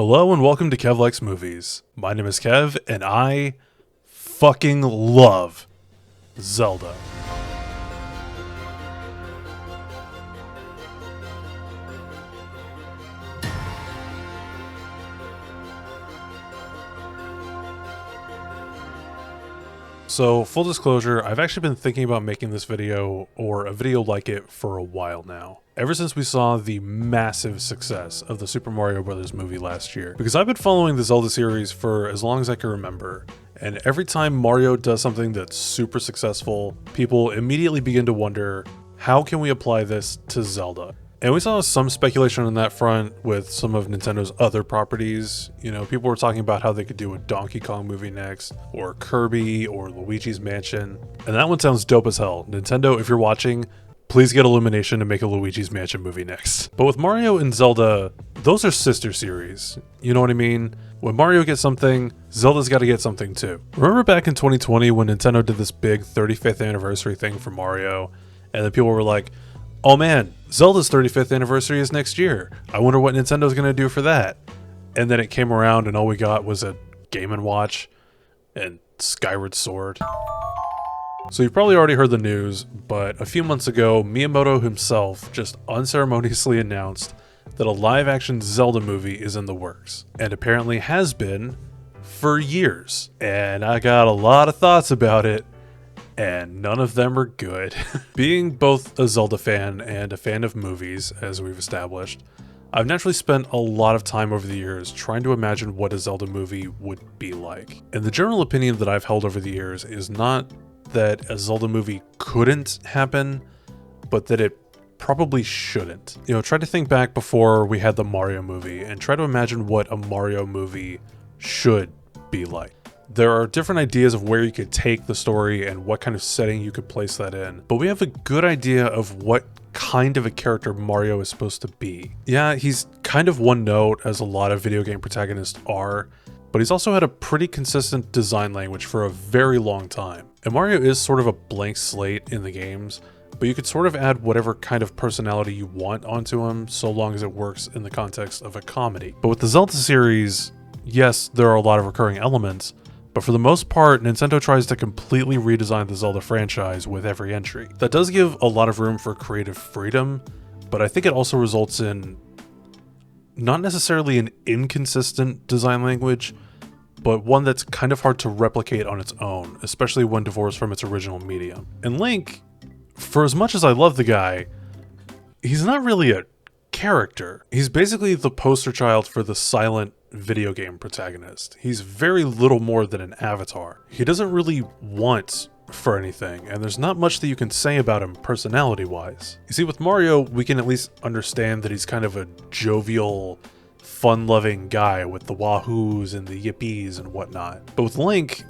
Hello and welcome to Kev Likes Movies. My name is Kev and I fucking love Zelda. So, full disclosure, I've actually been thinking about making this video, or a video like it, for a while now. Ever since we saw the massive success of the Super Mario Bros. Movie last year. Because I've been following the Zelda series for as long as I can remember, and every time Mario does something that's super successful, people immediately begin to wonder, how can we apply this to Zelda? And we saw some speculation on that front with some of Nintendo's other properties. You know, people were talking about how they could do a Donkey Kong movie next, or Kirby, or Luigi's Mansion. And that one sounds dope as hell. Nintendo, if you're watching, please get Illumination to make a Luigi's Mansion movie next. But with Mario and Zelda, those are sister series. You know what I mean? When Mario gets something, Zelda's gotta get something too. Remember back in 2020 when Nintendo did this big 35th anniversary thing for Mario, and then people were like, oh man, Zelda's 35th anniversary is next year. I wonder what Nintendo's gonna do for that. And then it came around and all we got was a Game & Watch and Skyward Sword. So you've probably already heard the news, but a few months ago, Miyamoto himself just unceremoniously announced that a live-action Zelda movie is in the works, and apparently has been for years. And I got a lot of thoughts about it, and none of them are good. Being both a Zelda fan and a fan of movies, as we've established, I've naturally spent a lot of time over the years trying to imagine what a Zelda movie would be like. And the general opinion that I've held over the years is not that a Zelda movie couldn't happen, but that it probably shouldn't. You know, try to think back before we had the Mario movie and try to imagine what a Mario movie should be like. There are different ideas of where you could take the story and what kind of setting you could place that in, but we have a good idea of what kind of a character Mario is supposed to be. Yeah, he's kind of one note, as a lot of video game protagonists are, but he's also had a pretty consistent design language for a very long time. And Mario is sort of a blank slate in the games, but you could sort of add whatever kind of personality you want onto him, so long as it works in the context of a comedy. But with the Zelda series, yes, there are a lot of recurring elements, but for the most part, Nintendo tries to completely redesign the Zelda franchise with every entry. That does give a lot of room for creative freedom, but I think it also results in not necessarily an inconsistent design language, but one that's kind of hard to replicate on its own, especially when divorced from its original medium. And Link, for as much as I love the guy, he's not really a character. He's basically the poster child for the silent video game protagonist. He's very little more than an avatar. He doesn't really want for anything, and there's not much that you can say about him personality-wise. You see, with Mario, we can at least understand that he's kind of a jovial, fun-loving guy with the wahoos and the yippies and whatnot. But with Link,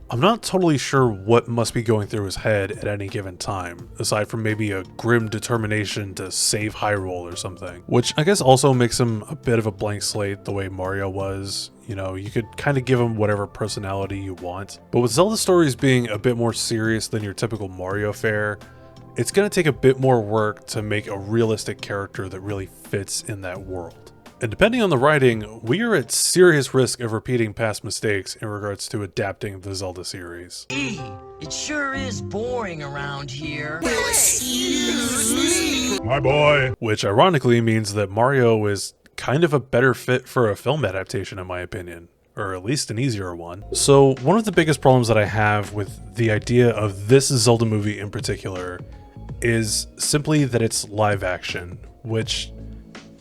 I'm not totally sure what must be going through his head at any given time, aside from maybe a grim determination to save Hyrule or something. Which I guess also makes him a bit of a blank slate the way Mario was. You know, you could kind of give him whatever personality you want. But with Zelda stories being a bit more serious than your typical Mario fare, it's going to take a bit more work to make a realistic character that really fits in that world. And depending on the writing, we are at serious risk of repeating past mistakes in regards to adapting the Zelda series. It sure is boring around here. Excuse me. My boy. Which ironically means that Mario is kind of a better fit for a film adaptation in my opinion, or at least an easier one. So one of the biggest problems that I have with the idea of this Zelda movie in particular is simply that it's live action, which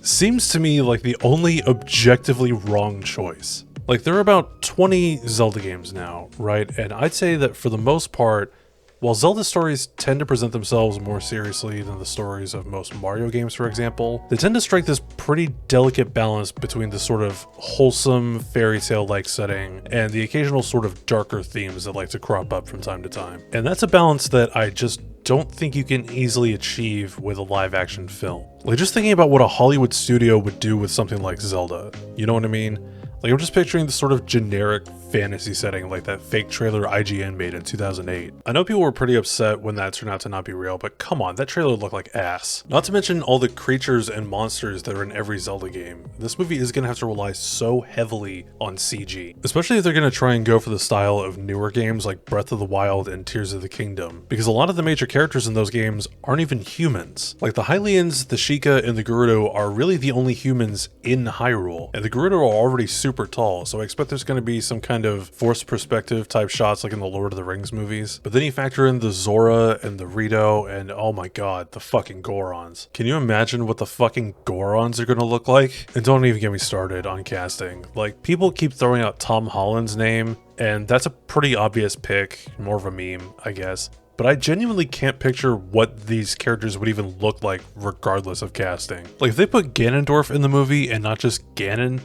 seems to me like the only objectively wrong choice. Like, there are about 20 Zelda games now, right? And I'd say that for the most part, while Zelda stories tend to present themselves more seriously than the stories of most Mario games, for example, they tend to strike this pretty delicate balance between the sort of wholesome fairy tale-like setting and the occasional sort of darker themes that like to crop up from time to time. And that's a balance that I just don't think you can easily achieve with a live-action film. Like, just thinking about what a Hollywood studio would do with something like Zelda, you know what I mean? Like, I'm just picturing the sort of generic fantasy setting like that fake trailer IGN made in 2008. I know people were pretty upset when that turned out to not be real, but come on, that trailer looked like ass. Not to mention all the creatures and monsters that are in every Zelda game. This movie is gonna have to rely so heavily on CG, especially if they're gonna try and go for the style of newer games like Breath of the Wild and Tears of the Kingdom, because a lot of the major characters in those games aren't even humans. Like the Hylians, the Sheikah, and the Gerudo are really the only humans in Hyrule, and the Gerudo are already super tall, so I expect there's gonna be some kind of forced perspective type shots like in the Lord of the Rings movies. But then you factor in the Zora and the Rito and oh my god, the fucking Gorons. Can you imagine what the fucking Gorons are gonna look like? And don't even get me started on casting. Like, people keep throwing out Tom Holland's name, and that's a pretty obvious pick, more of a meme, I guess. But I genuinely can't picture what these characters would even look like regardless of casting. Like, if they put Ganondorf in the movie and not just Ganon,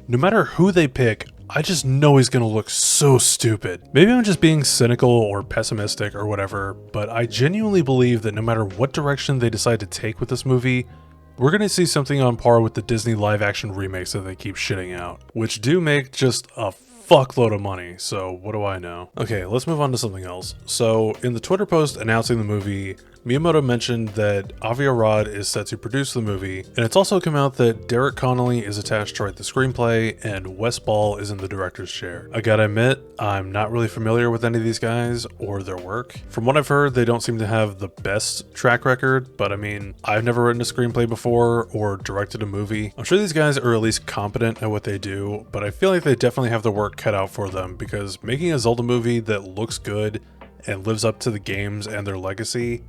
no matter who they pick, I just know he's gonna look so stupid. Maybe I'm just being cynical or pessimistic or whatever, but I genuinely believe that no matter what direction they decide to take with this movie, we're gonna see something on par with the Disney live action remakes that they keep shitting out, which do make just a fuckload of money, so what do I know? Okay, let's move on to something else. So, in the Twitter post announcing the movie, Miyamoto mentioned that Avi Arad is set to produce the movie, and it's also come out that Derek Connolly is attached to write the screenplay, and Wes Ball is in the director's chair. I gotta admit, I'm not really familiar with any of these guys or their work. From what I've heard, they don't seem to have the best track record, but I mean, I've never written a screenplay before or directed a movie. I'm sure these guys are at least competent at what they do, but I feel like they definitely have the work cut out for them, because making a Zelda movie that looks good and lives up to the games and their legacy,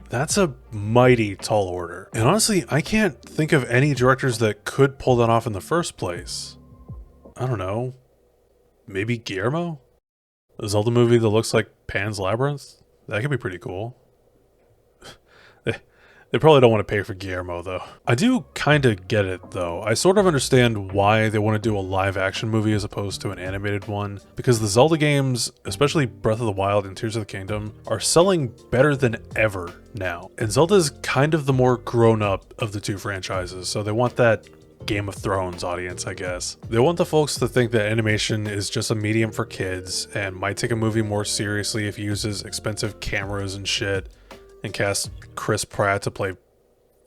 that's a mighty tall order. And honestly, I can't think of any directors that could pull that off in the first place. I don't know. Maybe Guillermo? A Zelda movie that looks like Pan's Labyrinth? That could be pretty cool. They probably don't want to pay for Guillermo, though. I do kind of get it, though. I sort of understand why they want to do a live-action movie as opposed to an animated one, because the Zelda games, especially Breath of the Wild and Tears of the Kingdom, are selling better than ever now. And Zelda's kind of the more grown-up of the two franchises, so they want that Game of Thrones audience, I guess. They want the folks to think that animation is just a medium for kids and might take a movie more seriously if it uses expensive cameras and shit, and cast Chris Pratt to play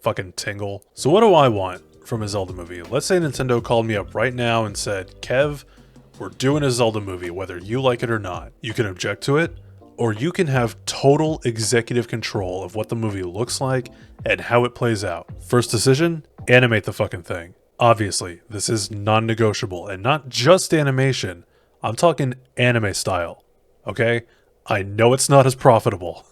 fucking Tingle. So what do I want from a Zelda movie? Let's say Nintendo called me up right now and said, Kev, we're doing a Zelda movie, whether you like it or not. You can object to it, or you can have total executive control of what the movie looks like and how it plays out. First decision, animate the fucking thing. Obviously, this is non-negotiable, and not just animation. I'm talking anime style, okay? I know it's not as profitable.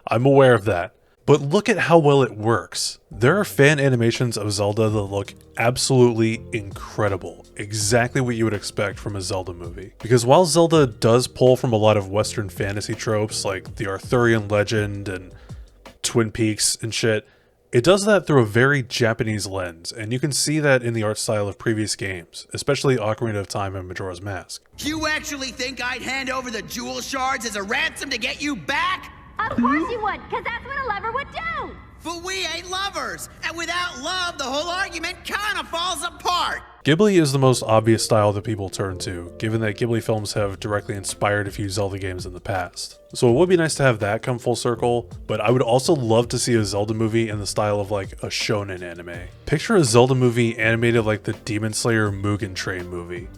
I'm aware of that. But look at how well it works. There are fan animations of Zelda that look absolutely incredible. Exactly what you would expect from a Zelda movie. Because while Zelda does pull from a lot of Western fantasy tropes like the Arthurian legend and Twin Peaks and shit, it does that through a very Japanese lens, and you can see that in the art style of previous games, especially Ocarina of Time and Majora's Mask. You actually think I'd hand over the jewel shards as a ransom to get you back? Of course you would, because that's what a lover would do! But we ain't lovers, and without love, the whole argument kinda falls apart! Ghibli is the most obvious style that people turn to, given that Ghibli films have directly inspired a few Zelda games in the past. So it would be nice to have that come full circle, but I would also love to see a Zelda movie in the style of like a shonen anime. Picture a Zelda movie animated like the Demon Slayer Mugen Train movie.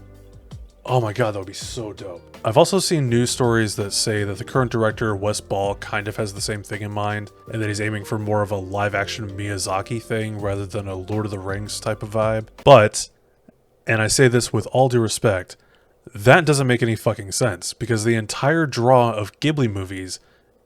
Oh my god, that would be so dope. I've also seen news stories that say that the current director, Wes Ball, kind of has the same thing in mind, and that he's aiming for more of a live-action Miyazaki thing rather than a Lord of the Rings type of vibe. But, and I say this with all due respect, that doesn't make any fucking sense, because the entire draw of Ghibli movies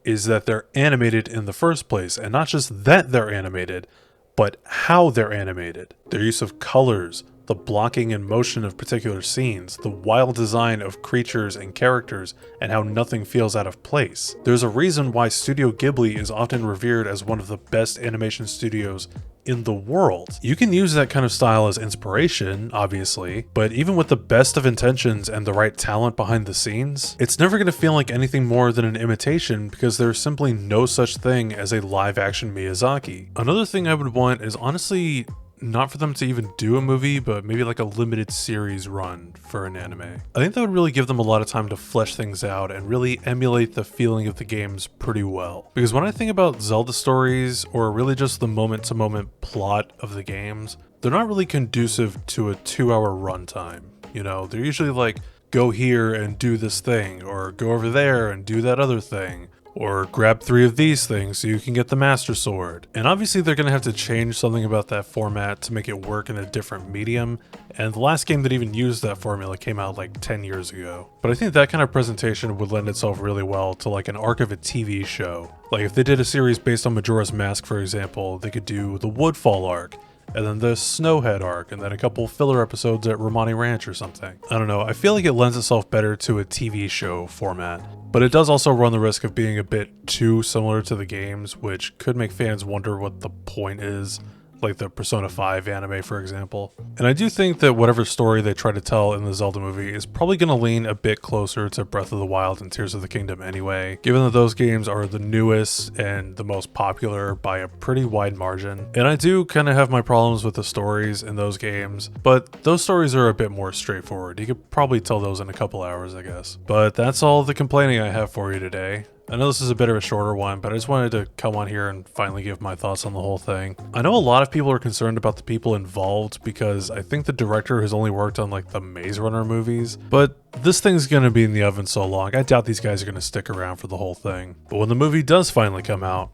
is that they're animated in the first place, and not just that they're animated, but how they're animated. Their use of colors, the blocking and motion of particular scenes, the wild design of creatures and characters, and how nothing feels out of place. There's a reason why Studio Ghibli is often revered as one of the best animation studios in the world. You can use that kind of style as inspiration, obviously, but even with the best of intentions and the right talent behind the scenes, it's never going to feel like anything more than an imitation because there's simply no such thing as a live-action Miyazaki. Another thing I would want is honestly not for them to even do a movie, but maybe like a limited series run for an anime. I think that would really give them a lot of time to flesh things out and really emulate the feeling of the games pretty well. Because when I think about Zelda stories, or really just the moment-to-moment plot of the games, they're not really conducive to a 2-hour runtime. You know, they're usually like, go here and do this thing, or go over there and do that other thing, or grab 3 of these things so you can get the Master Sword. And obviously they're going to have to change something about that format to make it work in a different medium, and the last game that even used that formula came out like 10 years ago. But I think that kind of presentation would lend itself really well to like an arc of a TV show. Like if they did a series based on Majora's Mask, for example, they could do the Woodfall arc, and then the Snowhead arc, and then a couple filler episodes at Romani Ranch or something. I don't know, I feel like it lends itself better to a TV show format. But it does also run the risk of being a bit too similar to the games, which could make fans wonder what the point is, like the Persona 5 anime, for example. And I do think that whatever story they try to tell in the Zelda movie is probably going to lean a bit closer to Breath of the Wild and Tears of the Kingdom anyway, given that those games are the newest and the most popular by a pretty wide margin. And I do kind of have my problems with the stories in those games, but those stories are a bit more straightforward. You could probably tell those in a couple hours, I guess. But that's all the complaining I have for you today. I know this is a bit of a shorter one, but I just wanted to come on here and finally give my thoughts on the whole thing. I know a lot of people are concerned about the people involved because I think the director has only worked on like the Maze Runner movies, but this thing's gonna be in the oven so long, I doubt these guys are gonna stick around for the whole thing. But when the movie does finally come out,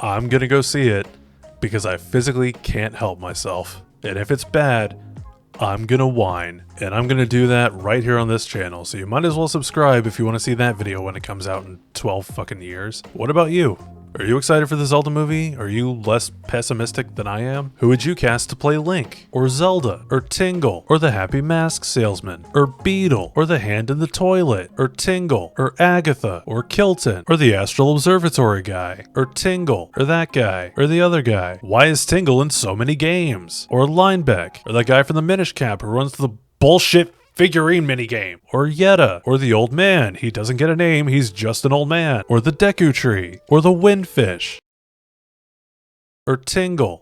I'm gonna go see it because I physically can't help myself. And if it's bad, I'm gonna whine, and I'm gonna do that right here on this channel, so you might as well subscribe if you want to see that video when it comes out in 12 fucking years. What about you? Are you excited for the Zelda movie? Are you less pessimistic than I am? Who would you cast to play Link? Or Zelda? Or Tingle? Or the Happy Mask Salesman? Or Beetle? Or the Hand in the Toilet? Or Tingle? Or Agatha? Or Kilton? Or the Astral Observatory guy? Or Tingle? Or that guy? Or the other guy? Why is Tingle in so many games? Or Linebeck? Or that guy from the Minish Cap who runs the bullshit figurine minigame? Or Yetta? Or the old man? He doesn't get a name, he's just an old man. Or the Deku Tree? Or the Windfish? Or Tingle?